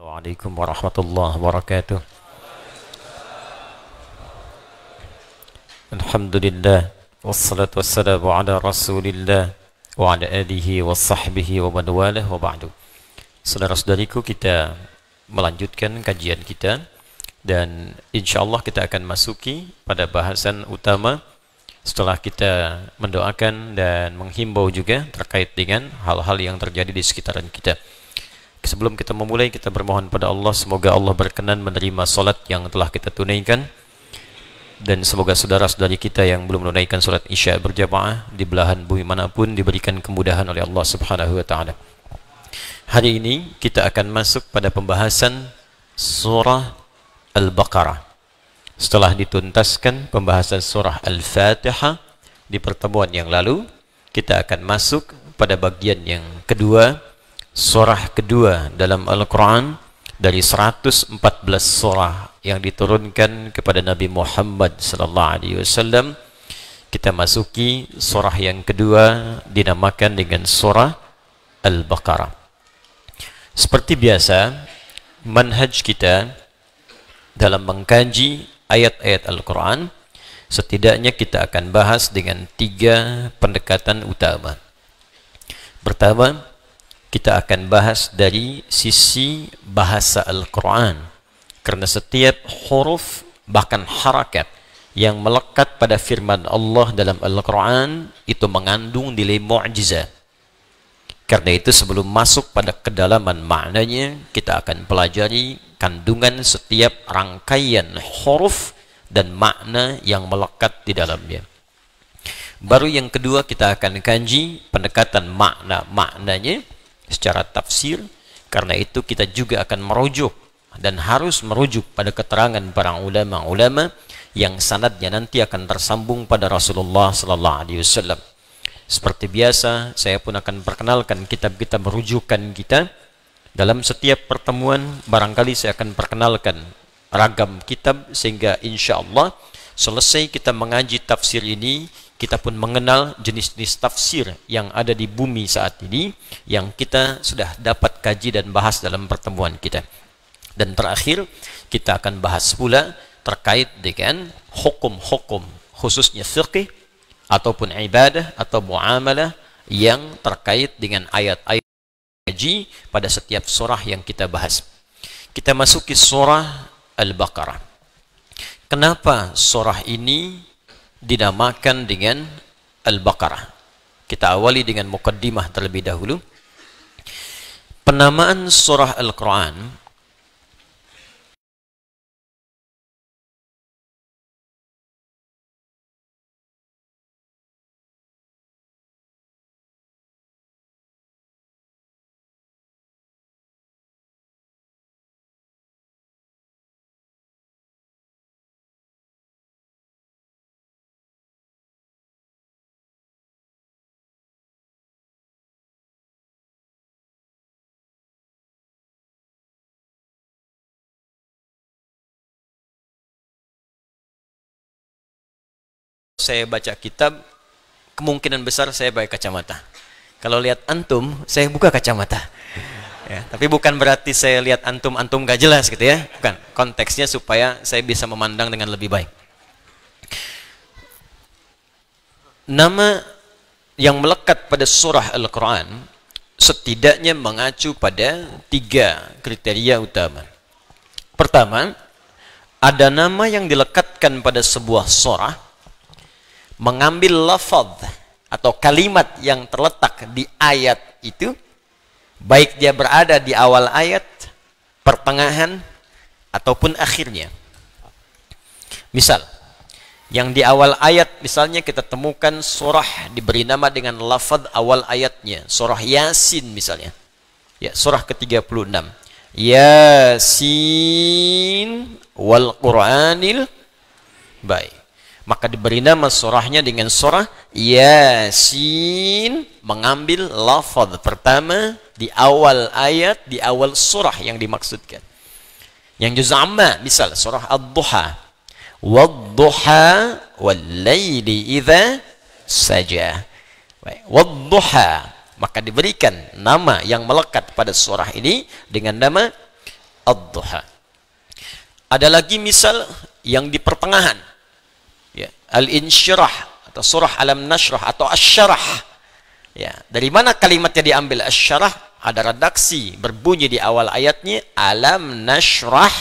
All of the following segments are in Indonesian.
Assalamualaikum warahmatullahi wabarakatuh. Alhamdulillah wassalatu wassalamu ala rasulillah wa ala alihi wa sahbihi wa man walah wa ba'du. Saudara-saudariku, kita melanjutkan kajian kita dan insyaallah kita akan masuki pada bahasan utama setelah kita mendoakan dan menghimbau juga terkait dengan hal-hal yang terjadi di sekitaran kita. Sebelum kita memulai, kita bermohon pada Allah semoga Allah berkenan menerima salat yang telah kita tunaikan, dan semoga saudara-saudari kita yang belum menunaikan salat Isya berjamaah di belahan bumi manapun diberikan kemudahan oleh Allah Subhanahu wa taala. Hari ini kita akan masuk pada pembahasan surah Al-Baqarah. Setelah dituntaskan pembahasan surah Al-Fatihah di pertemuan yang lalu, kita akan masuk pada bagian yang kedua, surah kedua dalam Al-Quran dari 114 surah yang diturunkan kepada Nabi Muhammad sallallahu alaihi wasallam. Kita masuki surah yang kedua dinamakan dengan surah Al-Baqarah. Seperti biasa, manhaj kita dalam mengkaji ayat-ayat Al-Quran, setidaknya kita akan bahas dengan 3 pendekatan utama. Pertama, kita akan bahas dari sisi bahasa Al-Quran, karena setiap huruf bahkan harakat yang melekat pada firman Allah dalam Al-Quran itu mengandung nilai mu'jizah. Karena itu sebelum masuk pada kedalaman maknanya, kita akan pelajari kandungan setiap rangkaian huruf dan makna yang melekat di dalamnya. Baru yang kedua kita akan kaji pendekatan maknanya secara tafsir. Karena itu kita juga akan merujuk dan harus merujuk pada keterangan para ulama-ulama yang sanadnya nanti akan tersambung pada Rasulullah sallallahu alaihi wasallam. Seperti biasa, saya pun akan perkenalkan kitab-kitab rujukan kita. Dalam setiap pertemuan barangkali saya akan perkenalkan ragam kitab, sehingga insyaallah selesai kita mengaji tafsir ini, kita pun mengenal jenis-jenis tafsir yang ada di bumi saat ini yang kita sudah dapat kaji dan bahas dalam pertemuan kita. Dan terakhir, kita akan bahas pula terkait dengan hukum-hukum, khususnya fiqih ataupun ibadah atau muamalah yang terkait dengan ayat-ayat haji pada setiap surah yang kita bahas. Kita masuki surah Al-Baqarah. Kenapa surah ini dinamakan dengan Al-Baqarah? Kita awali dengan mukaddimah terlebih dahulu. Penamaan surah Al-Quran saya baca kitab, kemungkinan besar saya pakai kacamata. Kalau lihat antum, saya buka kacamata. Ya, tapi bukan berarti saya lihat antum gak jelas gitu ya. Bukan, konteksnya supaya saya bisa memandang dengan lebih baik. Nama yang melekat pada surah Al-Quran setidaknya mengacu pada 3 kriteria utama. Pertama, ada nama yang dilekatkan pada sebuah surah mengambil lafaz atau kalimat yang terletak di ayat itu, baik dia berada di awal ayat, pertengahan, ataupun akhirnya. Misal, yang di awal ayat, misalnya kita temukan surah diberi nama dengan lafaz awal ayatnya, surah Yasin misalnya. Ya, surah ke-36. Yasin wal Qur'anil baik. Maka diberi nama surahnya dengan surah Yasin, mengambil lafaz pertama di awal ayat, di awal surah yang dimaksudkan. Yang juz amma, misal surah Ad-Duha, wad-duha wal-laili idza saja. Wad-duha, maka diberikan nama yang melekat pada surah ini dengan nama ad-duha. Ada lagi misal yang di pertengahan, ya, al-insyirah atau surah alam nashrah atau asyarah. Ya, dari mana kalimatnya diambil asyarah? Ada redaksi berbunyi di awal ayatnya, alam nashrah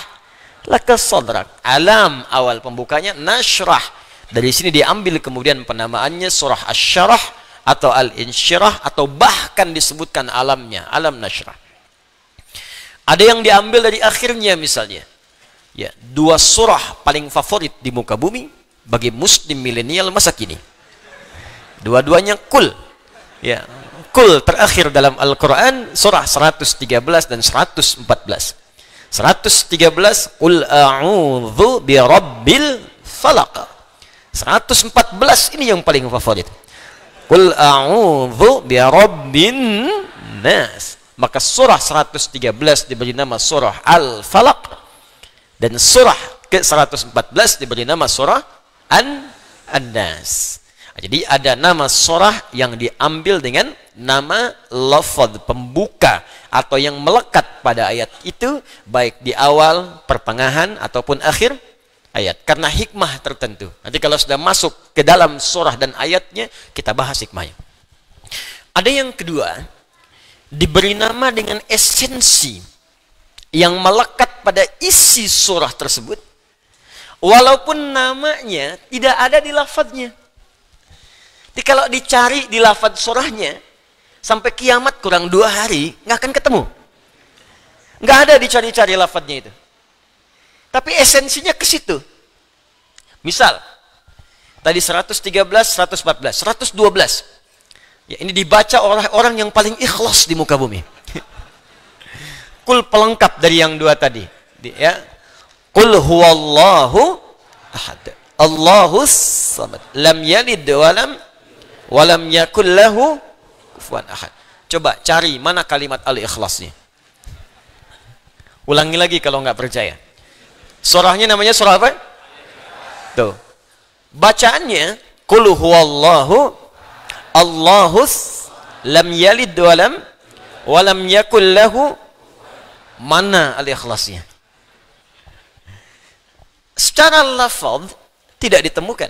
laka sadrak. Alam awal pembukanya, nashrah. Dari sini diambil kemudian penamaannya surah asyarah atau al-insyirah, atau bahkan disebutkan alamnya, alam nashrah. Ada yang diambil dari akhirnya misalnya. Ya, dua surah paling favorit di muka bumi bagi muslim milenial masa kini. Dua-duanya kul. Ya, kul terakhir dalam Al-Quran surah 113 dan 114. 113 Qul a'udzu birabbil falaq. 114 ini yang paling favorit. Qul a'udzu birabbin nas. Maka surah 113 diberi nama surah Al-Falaq, dan surah ke-114 diberi nama surah An-Nas. Jadi ada nama surah yang diambil dengan nama lafaz pembuka atau yang melekat pada ayat itu, baik di awal, pertengahan ataupun akhir ayat, karena hikmah tertentu. Nanti kalau sudah masuk ke dalam surah dan ayatnya, kita bahas hikmahnya. Ada yang kedua, diberi nama dengan esensi yang melekat pada isi surah tersebut, walaupun namanya tidak ada di lafadznya. Jadi kalau dicari di lafadz surahnya, sampai kiamat kurang 2 hari, nggak akan ketemu. Nggak ada dicari-cari lafadznya itu. Tapi esensinya ke situ. Misal, tadi 113, 114, 112. Ya, ini dibaca orang-orang yang paling ikhlas di muka bumi. Kul pelengkap dari yang 2 tadi. Ya. Qul huwallahu ahad. Allahus samad. Lam yalid walam yakul lahu kufuwan ahad. Coba cari mana kalimat al-ikhlasnya. Ulangi lagi kalau nggak percaya. Surahnya namanya surah apa? Tuh. Bacaannya qul huwallahu Allahus lam yalid walam yakul lahu. Mana al-ikhlasnya? Secara lafaz tidak ditemukan.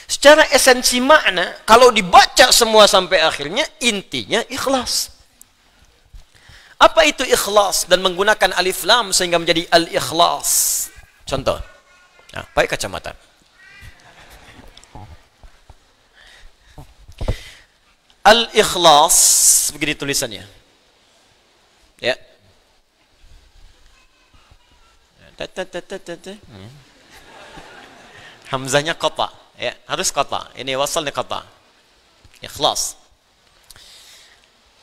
Secara esensi makna, kalau dibaca semua sampai akhirnya, intinya ikhlas. Apa itu ikhlas? Dan menggunakan alif lam sehingga menjadi al-ikhlas. Contoh. Nah, pakai kacamata. Al-ikhlas, begini tulisannya. Ya. Hamzahnya qata, ya, harus qata. Ini wasalnya qata. Ikhlas.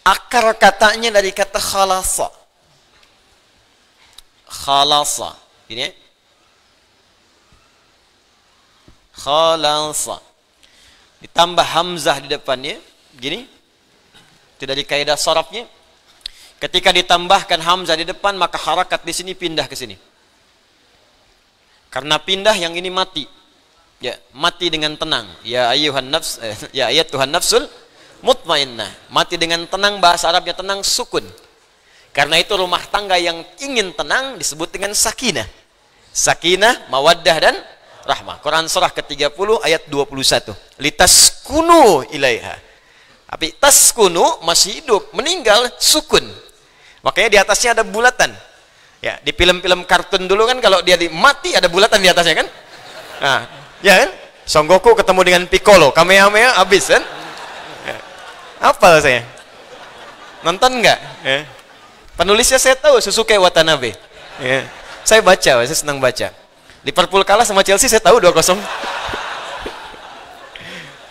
Akar katanya dari kata khalasa. Khalasa. Ini ya. Khalasa. Ditambah hamzah di depannya, gini. Itu dari kaidah sharafnya. Ketika ditambahkan hamzah di depan, maka harakat di sini pindah ke sini. Karena pindah, yang ini mati. Ya, mati dengan tenang. Ya ayyuhan nafs, ya ayat Tuhan nafsul mutmainnah. Mati dengan tenang, bahasa Arabnya tenang, sukun. Karena itu rumah tangga yang ingin tenang disebut dengan sakinah. Sakinah, mawaddah dan rahmah. Quran surah ke-30 ayat 21. Litaskunu ilaiha. Tapi taskunu masih hidup, meninggal sukun. Makanya di atasnya ada bulatan. Ya, di film-film kartun dulu kan kalau dia mati ada bulatan di atasnya kan? Nah, ya kan? Son Goku ketemu dengan Piccolo, Kamehameha habis kan? Ya. Apa saya? Nonton nggak? Ya. Penulisnya saya tahu, Susuke Watanabe. Ya. Saya baca, saya senang baca. Liverpool kalah sama Chelsea, saya tahu 2-0.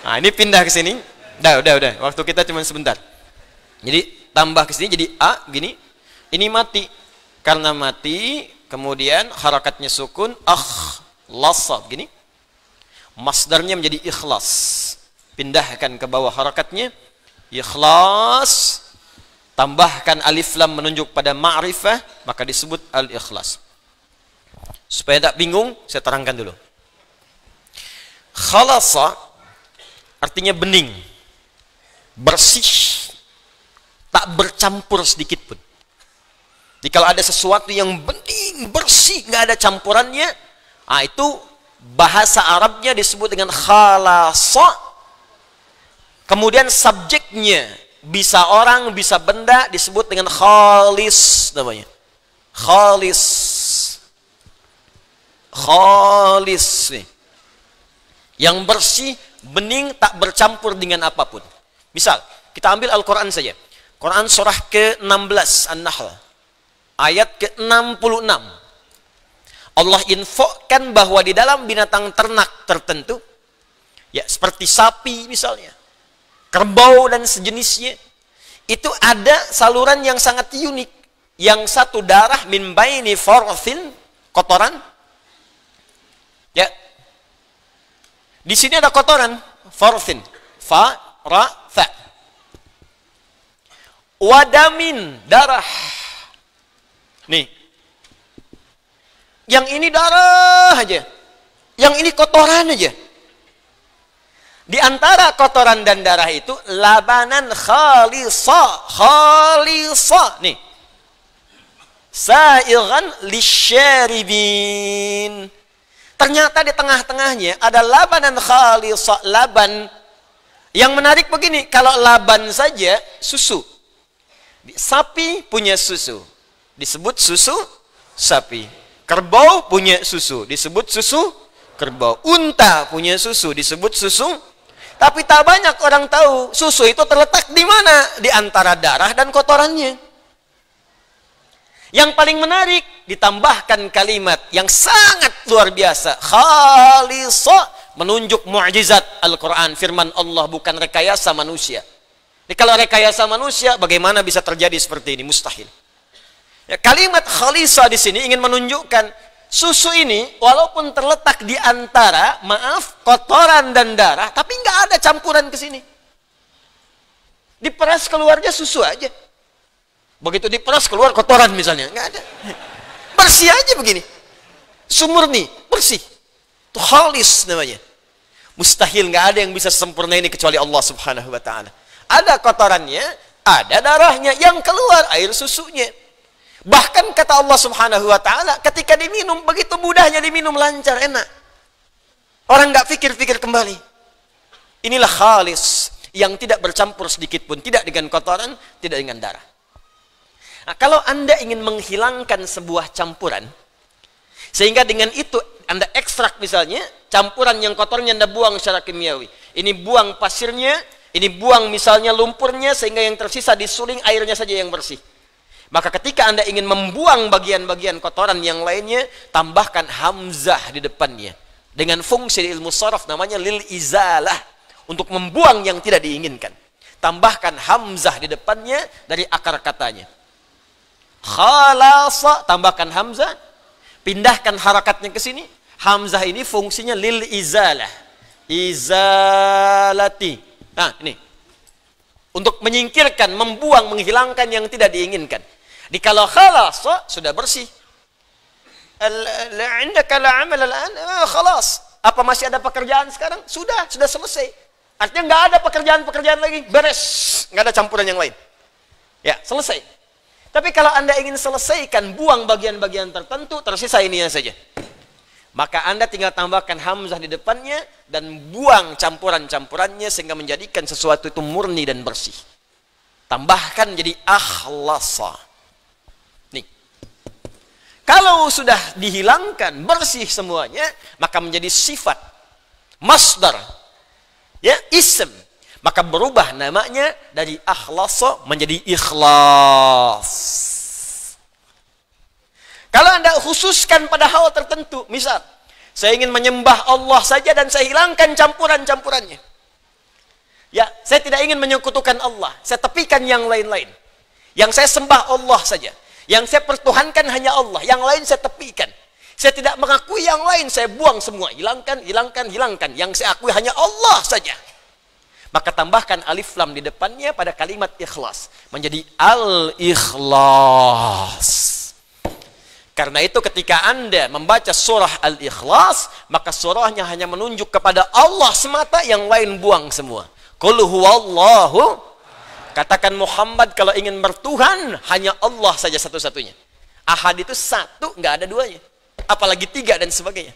Nah, ini pindah ke sini. Udah. Waktu kita cuma sebentar. Jadi tambah ke sini jadi A gini. Ini mati. Karena mati, kemudian harakatnya sukun, lasab gini. Masdarnya menjadi ikhlas. Pindahkan ke bawah harakatnya, ikhlas. Tambahkan alif lam menunjuk pada ma'rifah, maka disebut al-ikhlas. Supaya tak bingung, saya terangkan dulu. Khalasa artinya bening, bersih, tak bercampur sedikit pun. Jadi kalau ada sesuatu yang bening, bersih, nggak ada campurannya, itu bahasa Arabnya disebut dengan khalasa. Kemudian subjeknya bisa orang, bisa benda, disebut dengan khalis namanya. Khalis. Khalis nih. Yang bersih, bening, tak bercampur dengan apapun. Misal, kita ambil Al-Quran saja. Quran surah ke-16 An-Nahl. Ayat ke-66. Allah infokan bahwa di dalam binatang ternak tertentu, ya seperti sapi misalnya, kerbau dan sejenisnya, itu ada saluran yang sangat unik. Yang satu darah min baini farthin, kotoran. Ya. Di sini ada kotoran, farthin, fa, ra, tha. Wadamin, darah. Nih. Yang ini darah aja. Yang ini kotoran aja. Di antara kotoran dan darah itu labanan khalisa, khalisa. Nih. Sa'igan lisyaribin. Ternyata di tengah-tengahnya ada labanan khalisa, laban. Yang menarik begini, kalau laban saja susu. Sapi punya susu, disebut susu sapi. Kerbau punya susu, disebut susu kerbau. Unta punya susu, disebut susu. Tapi tak banyak orang tahu susu itu terletak di mana? Di antara darah dan kotorannya. Yang paling menarik, ditambahkan kalimat yang sangat luar biasa. Khalisa, menunjuk mu'jizat Al-Quran. Firman Allah, bukan rekayasa manusia. Jadi kalau rekayasa manusia, bagaimana bisa terjadi seperti ini? Mustahil. Ya, kalimat khalisa di sini ingin menunjukkan susu ini walaupun terletak di antara, maaf, kotoran dan darah, tapi nggak ada campuran ke sini. Diperas keluarnya susu aja. Begitu diperas keluar kotoran misalnya, nggak ada. Bersih aja begini. Sumurni, bersih. Itu khalis namanya. Mustahil, nggak ada yang bisa sempurna ini kecuali Allah Subhanahu wa taala. Ada kotorannya, ada darahnya, yang keluar air susunya. Bahkan kata Allah Subhanahu wa taala, ketika diminum begitu mudahnya diminum, lancar, enak. Orang nggak pikir-pikir kembali. Inilah khalis yang tidak bercampur sedikit pun, tidak dengan kotoran, tidak dengan darah. Nah, kalau Anda ingin menghilangkan sebuah campuran, sehingga dengan itu Anda ekstrak misalnya, campuran yang kotornya Anda buang secara kimiawi. Ini buang pasirnya, ini buang misalnya lumpurnya, sehingga yang tersisa disuling airnya saja yang bersih. Maka ketika Anda ingin membuang bagian-bagian kotoran yang lainnya, tambahkan hamzah di depannya. Dengan fungsi di ilmu sharaf namanya lil izalah, untuk membuang yang tidak diinginkan. Tambahkan hamzah di depannya dari akar katanya. Khalasa, tambahkan hamzah, pindahkan harakatnya ke sini. Hamzah ini fungsinya lil izalah, izalati. Nah, ini untuk menyingkirkan, membuang, menghilangkan yang tidak diinginkan. Di kalau khalasa sudah bersih. Indaka la amal al-an, khalas. Apa masih ada pekerjaan sekarang? Sudah selesai. Artinya nggak ada pekerjaan-pekerjaan lagi, beres, nggak ada campuran yang lain. Ya, selesai. Tapi kalau Anda ingin selesaikan, buang bagian-bagian tertentu, tersisa ini saja. Maka Anda tinggal tambahkan hamzah di depannya dan buang campuran-campurannya sehingga menjadikan sesuatu itu murni dan bersih. Tambahkan jadi akhlasa. Nih. Kalau sudah dihilangkan, bersih semuanya, maka menjadi sifat, masdar, ya, ism. Maka berubah namanya dari akhlasa menjadi ikhlas. Kalau Anda khususkan pada hal tertentu, misal, saya ingin menyembah Allah saja dan saya hilangkan campuran-campurannya. Ya, saya tidak ingin menyekutukan Allah, saya tepikan yang lain-lain. Yang saya sembah Allah saja. Yang saya pertuhankan hanya Allah, yang lain saya tepikan. Saya tidak mengakui yang lain, saya buang semua. Hilangkan. Yang saya akui hanya Allah saja. Maka tambahkan alif lam di depannya pada kalimat ikhlas. Menjadi al-ikhlas. Karena itu ketika Anda membaca surah al-ikhlas, maka surahnya hanya menunjuk kepada Allah semata, yang lain buang semua. Qul huwallahu. Katakan Muhammad kalau ingin bertuhan, hanya Allah saja satu-satunya. Ahad itu satu, nggak ada duanya. Apalagi tiga dan sebagainya.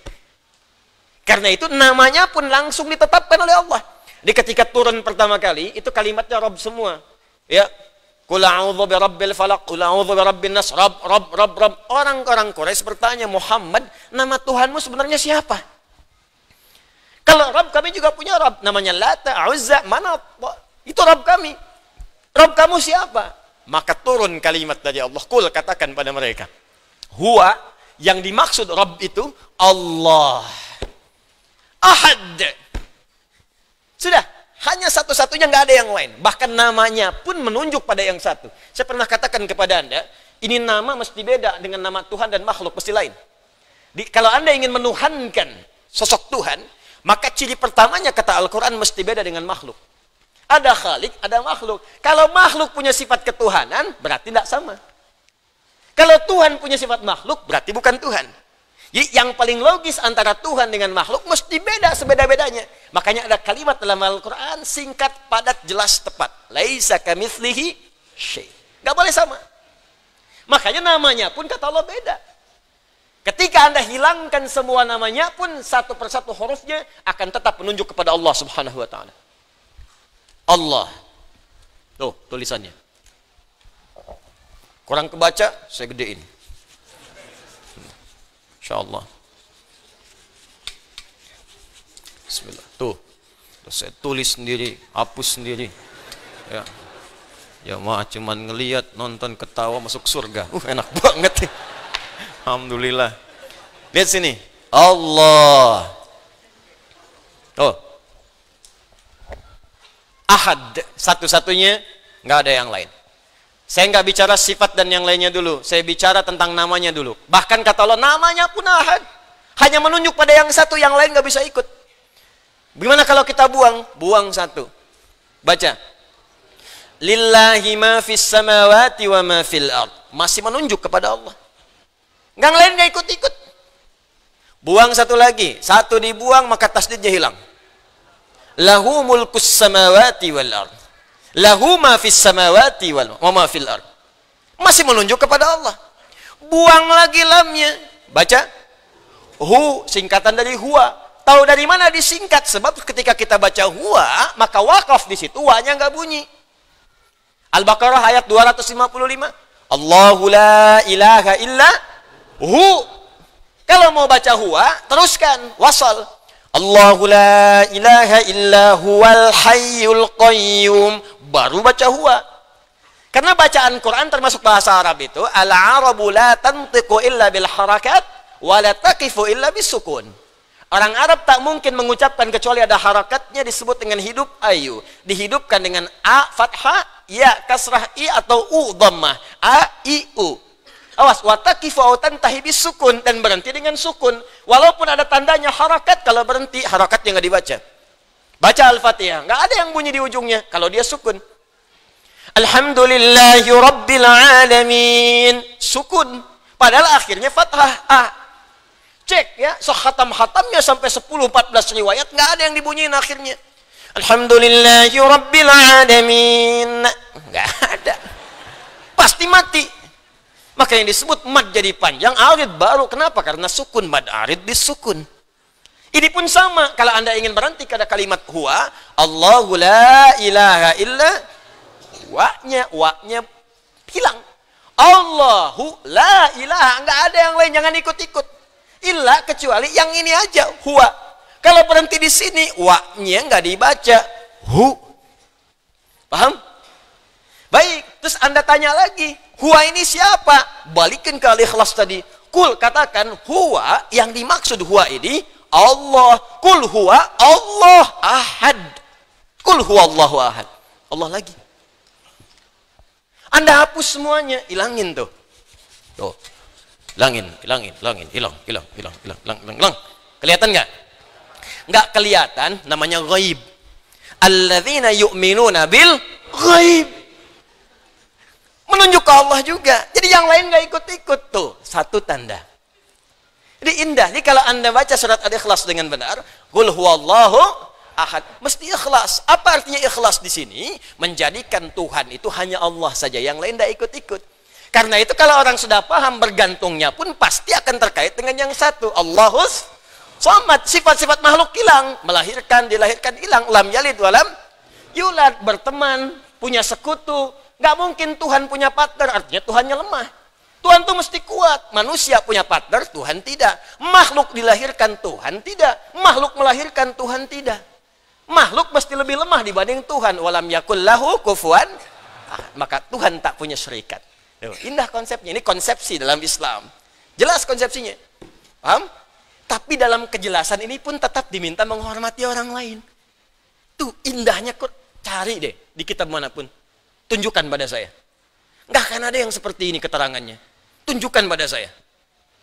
Karena itu namanya pun langsung ditetapkan oleh Allah. Di ketika turun pertama kali, itu kalimatnya Rabb semua. Ya, Qul a'udzu birabbil falaq, qul a'udzu birabbin nas, Rabb. Orang-orang Quraisy bertanya, Muhammad, nama Tuhanmu sebenarnya siapa? Kalau Rabb, kami juga punya Rabb, namanya Lata, Uzza, Manat. Itu Rabb kami. Rabb kamu siapa? Maka turun kalimat dari Allah. Qul, katakan pada mereka. Huwa, yang dimaksud Rabb itu Allah. Ahad. Sudah, hanya satu-satunya, nggak ada yang lain. Bahkan namanya pun menunjuk pada yang satu. Saya pernah katakan kepada Anda, ini nama mesti beda dengan nama Tuhan dan makhluk, mesti lain. Kalau Anda ingin menuhankan sosok Tuhan, maka ciri pertamanya kata Al-Quran mesti beda dengan makhluk. Ada khalik, ada makhluk. Kalau makhluk punya sifat ketuhanan, berarti tidak sama. Kalau Tuhan punya sifat makhluk, berarti bukan Tuhan. Jadi yang paling logis antara Tuhan dengan makhluk mesti beda sebeda-bedanya. Makanya ada kalimat dalam Al-Quran singkat, padat, jelas, tepat. Laisa kamitslihi syai'. Gak boleh sama. Makanya namanya pun kata Allah beda. Ketika Anda hilangkan semua namanya pun satu persatu hurufnya akan tetap menunjuk kepada Allah Subhanahu wa taala. Allah. Tuh tulisannya. Kurang kebaca, saya gedein. InsyaAllah. Bismillah. Tuh saya tulis sendiri, hapus sendiri. Ya. Ya mah cuman ngelihat, nonton, ketawa, masuk surga. Enak banget. Alhamdulillah. Lihat sini. Allah. Tuh. Ahad. Satu-satunya, nggak ada yang lain. Saya nggak bicara sifat dan yang lainnya dulu. Saya bicara tentang namanya dulu. Bahkan kata Allah, namanya pun ahad. Hanya menunjuk pada yang satu, yang lain nggak bisa ikut. Gimana kalau kita buang? Buang satu. Baca. Lillahi ma fis samawati wa ma fil ard. Masih menunjuk kepada Allah. Yang lain nggak ikut-ikut. Buang satu lagi. Satu dibuang, maka tasdidnya hilang. Lahu mulkus samawati wal ard. Lahu ma fis samawati wa ma fil ard. Masih menunjuk kepada Allah. Buang lagi lamnya. Baca. Hu, singkatan dari huwa. Tahu dari mana disingkat? Sebab ketika kita baca huwa, maka wakaf di situ, wa-nya nggak bunyi. Al-Baqarah ayat 255. Allahu la ilaha illa hu. Kalau mau baca huwa, teruskan. Wasal. Allahu la ilaha illa huwal hayyul qayyum. Baru baca huwa. Karena bacaan Quran termasuk bahasa Arab itu, al-arabu la tantiqu illa bil harakat wa la taqifu illa bis sukun. Orang Arab tak mungkin mengucapkan kecuali ada harakatnya, disebut dengan hidup ayu. Dihidupkan dengan a fathah, ya kasrah i atau u dhammah. A i u. Awas, wa taqifu au tantahi bis sukun, dan berhenti dengan sukun. Walaupun ada tandanya harakat, kalau berhenti harakatnya enggak dibaca. Baca Al-Fatihah, nggak ada yang bunyi di ujungnya kalau dia sukun. Alhamdulillahi Rabbil Alamin. Sukun. Padahal akhirnya fathah. Cek ya, sekhatam-khatamnya sampai 10-14 riwayat, nggak ada yang dibunyiin akhirnya. Alhamdulillahi Rabbil Alamin. Nggak ada. Pasti mati. Maka yang disebut mad jadi panjang, arid baru. Kenapa? Karena sukun, mad arid bisukun. Ini pun sama. Kalau Anda ingin berhenti pada kalimat huwa, Allahu la ilaha illa wa-nya hilang. Allahu la ilaha, enggak ada yang lain, jangan ikut-ikut. Illa, kecuali yang ini aja, huwa. Kalau berhenti di sini, wa-nya enggak dibaca. Hu. Paham? Baik, terus Anda tanya lagi, huwa ini siapa? Balikin ke Al-Ikhlas tadi. Kul, katakan huwa, yang dimaksud huwa ini Allah. Kul huwa Allah ahad. Kul huwa Allahu ahad. Allah lagi. Anda hapus semuanya, hilangin tuh. Tuh. Hilangin. Hilang. Kelihatan nggak? Nggak kelihatan, namanya ghaib. Alladzina yu'minuna bil ghaib. Menunjuk ke Allah juga. Jadi yang lain nggak ikut-ikut tuh. Satu tanda. Jadi indah. Jadi kalau Anda baca surat Al-Ikhlas dengan benar, qul huwallahu ahad, mesti ikhlas. Apa artinya ikhlas di sini? Menjadikan Tuhan itu hanya Allah saja, yang lain tidak ikut-ikut. Karena itu kalau orang sudah paham, bergantungnya pun pasti akan terkait dengan yang satu. Allahus somad. Sifat-sifat makhluk hilang. Melahirkan, dilahirkan, hilang. Lam yalid walam yulad. Berteman, punya sekutu. Nggak mungkin Tuhan punya partner, artinya Tuhannya lemah. Tuhan tuh mesti kuat. Manusia punya partner, Tuhan tidak. Makhluk dilahirkan, Tuhan tidak. Makhluk melahirkan, Tuhan tidak. Makhluk mesti lebih lemah dibanding Tuhan. Walam yakul lahu kufuwan. Maka Tuhan tak punya syarikat. Indah konsepnya. Ini konsepsi dalam Islam. Jelas konsepsinya. Paham? Tapi dalam kejelasan ini pun tetap diminta menghormati orang lain. Tuh indahnya, cari deh di kitab manapun. Tunjukkan pada saya. Nggak akan ada yang seperti ini keterangannya. Tunjukkan pada saya.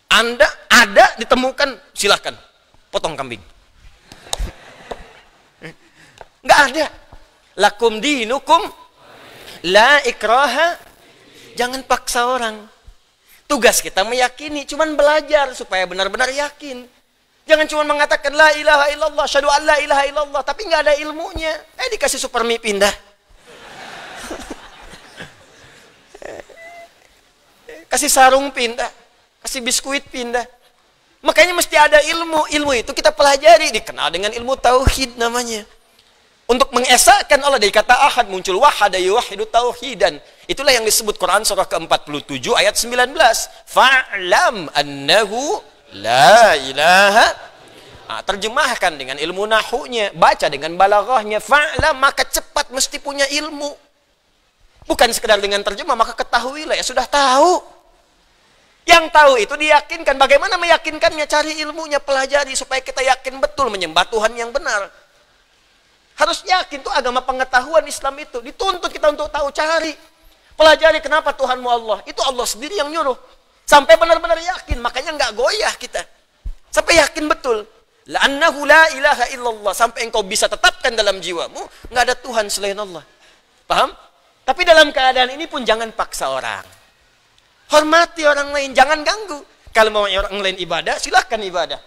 Anda ada ditemukan, silahkan. Potong kambing. Nggak ada. Lakum dinukum la ikraha. Jangan paksa orang. Tugas kita meyakini, cuman belajar supaya benar-benar yakin. Jangan cuma mengatakan la ilaha illallah, syahadu an la ilaha illallah, tapi nggak ada ilmunya. Dikasih super mie pindah. Kasih sarung pindah, kasih biskuit pindah. Makanya mesti ada ilmu. Ilmu itu kita pelajari, dikenal dengan ilmu tauhid namanya. Untuk mengesahkan Allah, dari kata ahad muncul wahada yuwahidu tauhidan. Itulah yang disebut Quran surah ke-47 ayat 19. Fa'lam annahu la ilaha. Terjemahkan dengan ilmu nahunya, baca dengan balaghahnya. Fa'lam, maka cepat mesti punya ilmu. Bukan sekedar dengan terjemah, maka ketahuilah, ya sudah tahu. Yang tahu itu diyakinkan. Bagaimana meyakinkannya? Cari ilmunya, pelajari supaya kita yakin betul menyembah Tuhan yang benar. Harus yakin, tuh agama pengetahuan Islam itu. Dituntut kita untuk tahu, cari. Pelajari kenapa Tuhanmu Allah. Itu Allah sendiri yang nyuruh. Sampai benar-benar yakin. Makanya nggak goyah kita. Sampai yakin betul. La'annahu la ilaha illallah. Sampai engkau bisa tetapkan dalam jiwamu, nggak ada Tuhan selain Allah. Paham? Tapi dalam keadaan ini pun jangan paksa orang. Hormati orang lain, jangan ganggu. Kalau mau orang lain ibadah, silahkan ibadah.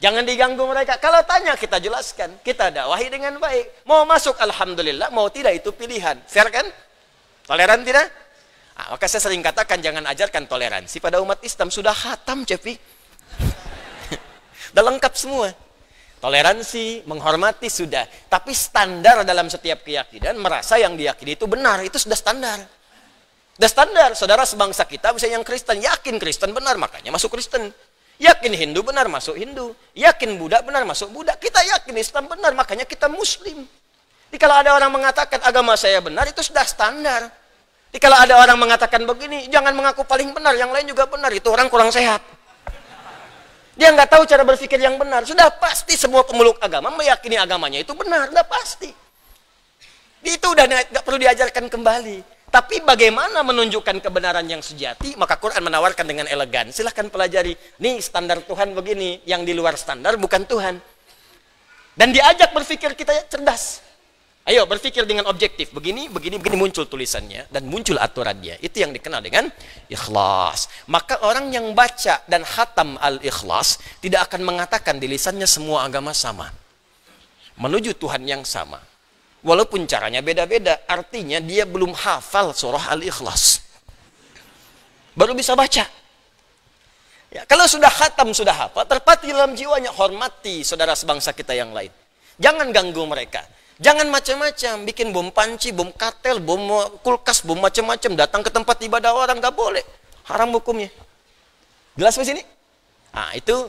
Jangan diganggu mereka. Kalau tanya, kita jelaskan. Kita dakwahi dengan baik. Mau masuk, alhamdulillah. Mau tidak, itu pilihan. Fair kan? Toleran tidak? Maka saya sering katakan, jangan ajarkan toleransi pada umat Islam. Sudah khatam, Cepi. Sudah lengkap semua. Toleransi, menghormati, sudah. Tapi standar dalam setiap keyakinan, merasa yang diyakini itu benar. Itu sudah standar. Sudah standar. Saudara sebangsa kita, misalnya yang Kristen, yakin Kristen benar, makanya masuk Kristen. Yakin Hindu benar, masuk Hindu. Yakin Buddha benar, masuk Buddha. Kita yakin Islam benar, makanya kita Muslim. Jadi kalau ada orang mengatakan agama saya benar, itu sudah standar. Jadi kalau ada orang mengatakan begini, jangan mengaku paling benar, yang lain juga benar. Itu orang kurang sehat. Dia nggak tahu cara berpikir yang benar. Sudah pasti semua pemeluk agama meyakini agamanya itu benar. Sudah pasti. Itu udah nggak perlu diajarkan kembali. Tapi bagaimana menunjukkan kebenaran yang sejati? Maka Quran menawarkan dengan elegan. Silahkan pelajari. Nih standar Tuhan begini. Yang di luar standar bukan Tuhan. Dan diajak berpikir kita cerdas. Ayo berpikir dengan objektif. Begini, begini, begini, muncul tulisannya. Dan muncul aturannya. Itu yang dikenal dengan ikhlas. Maka orang yang baca dan khatam al-ikhlas tidak akan mengatakan di lisannya semua agama sama. Menuju Tuhan yang sama. Walaupun caranya beda-beda, artinya dia belum hafal surah Al-Ikhlas. Baru bisa baca. Ya, kalau sudah khatam, sudah hafal, terpatri dalam jiwanya, hormati saudara sebangsa kita yang lain. Jangan ganggu mereka. Jangan macam-macam, bikin bom panci, bom kartel, bom kulkas, bom macam-macam, datang ke tempat ibadah orang, nggak boleh. Haram hukumnya. Jelas di sini? Nah, itu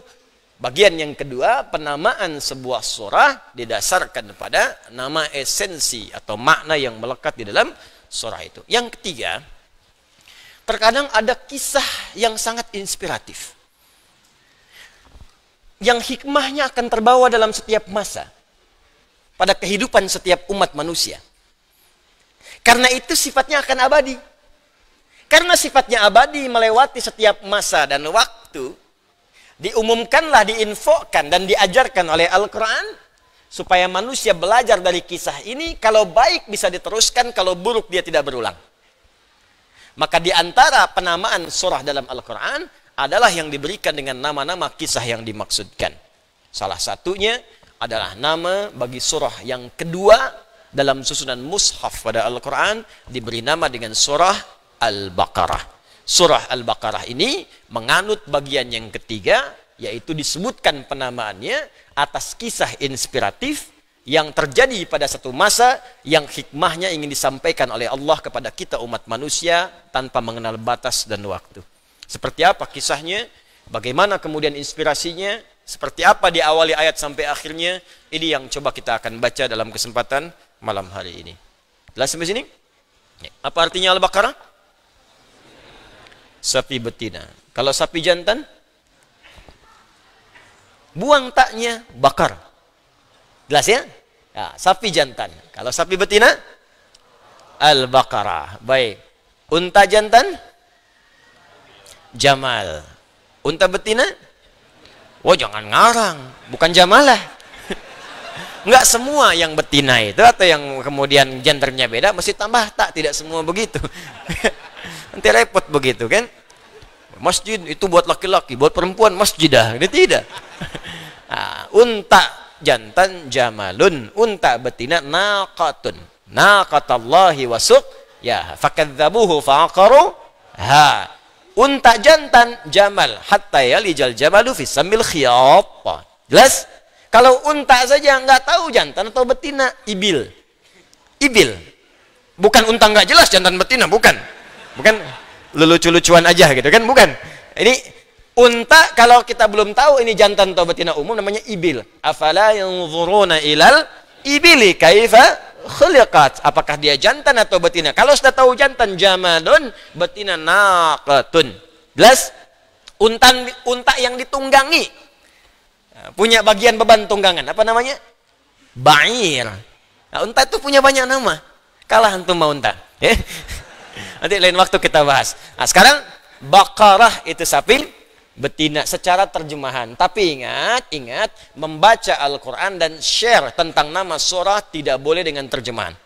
bagian yang kedua, penamaan sebuah surah didasarkan pada nama esensi atau makna yang melekat di dalam surah itu. Yang ketiga, terkadang ada kisah yang sangat inspiratif. Yang hikmahnya akan terbawa dalam setiap masa. Pada kehidupan setiap umat manusia. Karena itu sifatnya akan abadi. Karena sifatnya abadi melewati setiap masa dan waktu, diumumkanlah, diinfokan dan diajarkan oleh Al-Quran supaya manusia belajar dari kisah ini. Kalau baik bisa diteruskan, kalau buruk dia tidak berulang. Maka di antara penamaan surah dalam Al-Quran adalah yang diberikan dengan nama-nama kisah yang dimaksudkan. Salah satunya adalah nama bagi surah yang kedua dalam susunan mushaf pada Al-Quran, diberi nama dengan surah Al-Baqarah. Surah Al-Baqarah ini menganut bagian yang ketiga, yaitu disebutkan penamaannya atas kisah inspiratif yang terjadi pada satu masa yang hikmahnya ingin disampaikan oleh Allah kepada kita umat manusia tanpa mengenal batas dan waktu. Seperti apa kisahnya, bagaimana kemudian inspirasinya, seperti apa diawali ayat sampai akhirnya, ini yang coba kita akan baca dalam kesempatan malam hari ini. Jelas sampai sini? Apa artinya Al-Baqarah? Sapi betina. Kalau sapi jantan, buang taknya, bakar. Jelas ya? Ya, sapi jantan. Kalau sapi betina, Al-Baqarah. Baik. Unta jantan, Jamal. Unta betina, oh jangan ngarang, bukan Jamalah. Enggak semua yang betina itu atau yang kemudian gendernya beda mesti tambah tak, tidak semua begitu. Nanti repot begitu kan? Masjid itu buat laki-laki, buat perempuan masjidah, ini tidak. Nah, unta jantan jamalun, unta betina naqatun, naqatallahi wasuk ya fakadzabuhu faqaru ha. Unta jantan jamal hatta yalijal jamalu fi samil khiyat. Jelas? Kalau unta saja nggak tahu jantan atau betina, ibil. Ibil. Bukan unta nggak jelas jantan betina, bukan. Bukan lucu-lucuan aja gitu kan, bukan. Ini unta kalau kita belum tahu ini jantan atau betina umum namanya ibil. Afala yanzuruna ilal ibili kaifa khuliqat. Apakah dia jantan atau betina? Kalau sudah tahu jantan jamalun, betina naqatun. Jelas? Unta yang ditunggangi. Punya bagian beban tunggangan. Apa namanya? Ba'ir. Nah, unta itu punya banyak nama. Kalah antum mau unta. Nanti lain waktu kita bahas. Nah, sekarang Baqarah itu sapi betina secara terjemahan. Tapi ingat, membaca Al-Quran dan share tentang nama surah tidak boleh dengan terjemahan.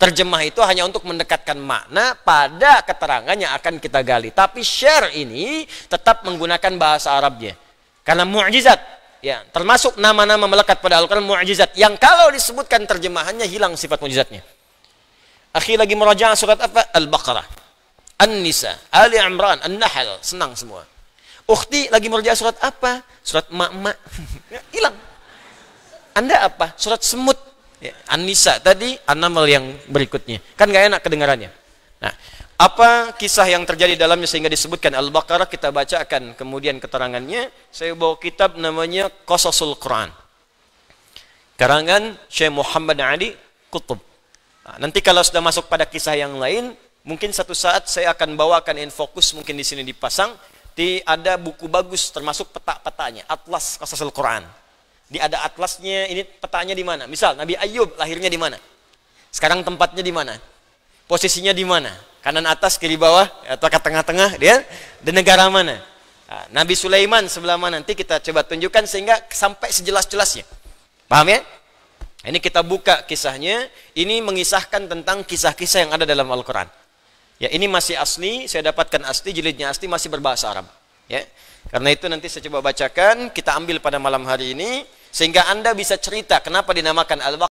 Terjemah itu hanya untuk mendekatkan makna pada keterangan yang akan kita gali. Tapi share ini tetap menggunakan bahasa Arabnya. Karena mu'jizat, ya, termasuk nama-nama melekat pada Al-Quran mu'jizat. Yang kalau disebutkan terjemahannya hilang sifat mu'jizatnya. Akhi lagi merajaah surat apa? Al-Baqarah, An-Nisa, Ali Imran, An-Nahl, senang semua. Ukhti lagi merja surat apa? Surat mak-mak. Hilang. Anda apa? Surat semut. Ya, An-Nisa tadi, An-Naml yang berikutnya. Kan gak enak kedengarannya. Nah, apa kisah yang terjadi dalamnya sehingga disebutkan Al-Baqarah, kita bacakan kemudian keterangannya. Saya bawa kitab namanya Qasasul Quran. Karangan Syekh Muhammad Ali Qutb. Nah, nanti kalau sudah masuk pada kisah yang lain, mungkin satu saat saya akan bawakan infokus, mungkin di sini dipasang. Ada buku bagus termasuk peta-petanya, Atlas Qasasul Quran. Ada atlasnya, ini petanya di mana? Misal Nabi Ayub lahirnya di mana? Sekarang tempatnya di mana? Posisinya di mana? Kanan atas, kiri bawah, atau ke tengah-tengah, dia di negara mana? Nah, Nabi Sulaiman sebelah mana? Nanti kita coba tunjukkan sehingga sampai sejelas-jelasnya. Paham ya? Ini kita buka kisahnya. Ini mengisahkan tentang kisah-kisah yang ada dalam Al-Quran. Ya, ini masih asli, saya dapatkan asli, jilidnya asli, masih berbahasa Arab. Ya, karena itu nanti saya coba bacakan, kita ambil pada malam hari ini, sehingga Anda bisa cerita kenapa dinamakan Al-Baqarah.